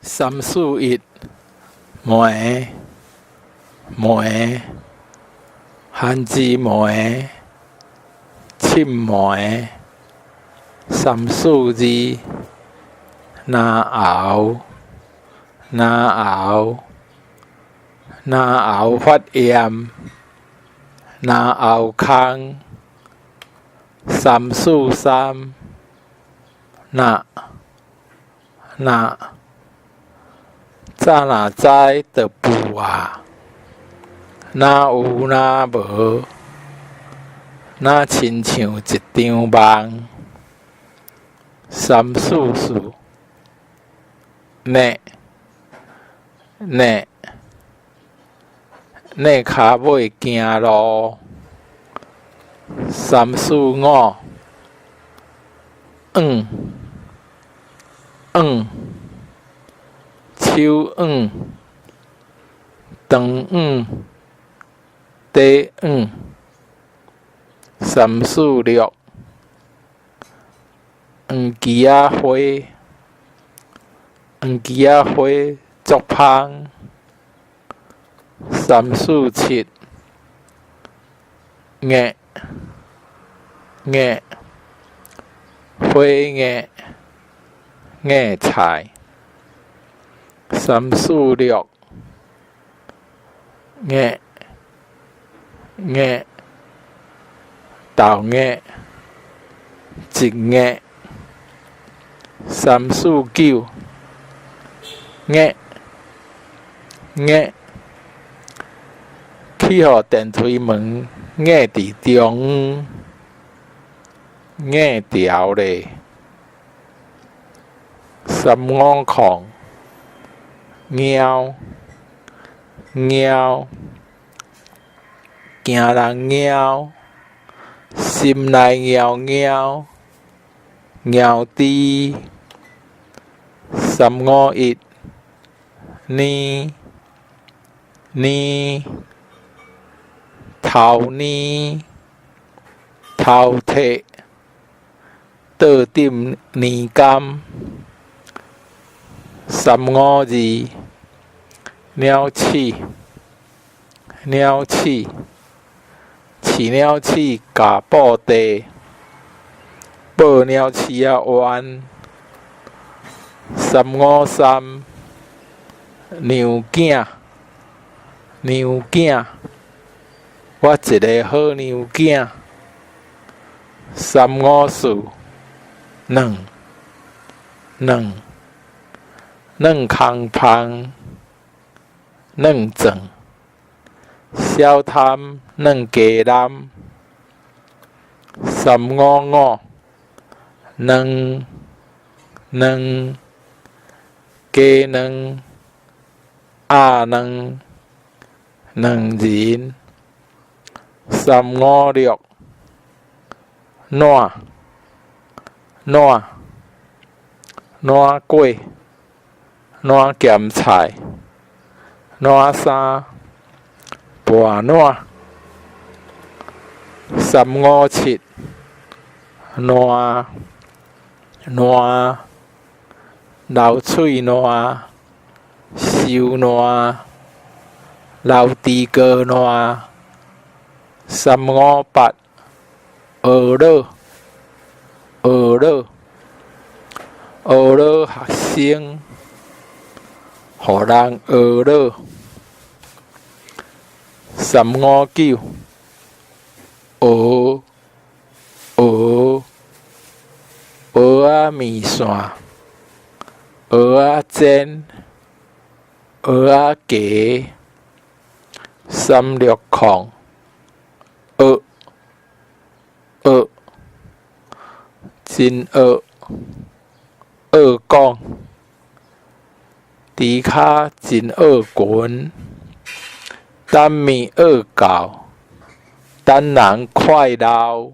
341梅梅番薯梅青梅342南喉发炎南喉空343早若知就补啊，若有若无，若亲像一场梦。344躡骹尾行路。345手长低346黄枝仔花足芳347花菜346豆一349去互电推门伫中条咧350猫行人心内猪351头体倒顶甘352鸟鼠饲鸟鼠咬布袋抱鸟鼠仔弯353娘囝我一个好娘囝354软空芳软壮小贪软鸡腩355鸡卵鸭卵仁356烂粿烂咸菜烂衫盘烂357烂流喙烂收烂流猪膏烂358学生互人学359蚵仔面线蚵仔煎蚵仔鸡360真蚵讲猪骹真蚵裙等面蚵到等人快乐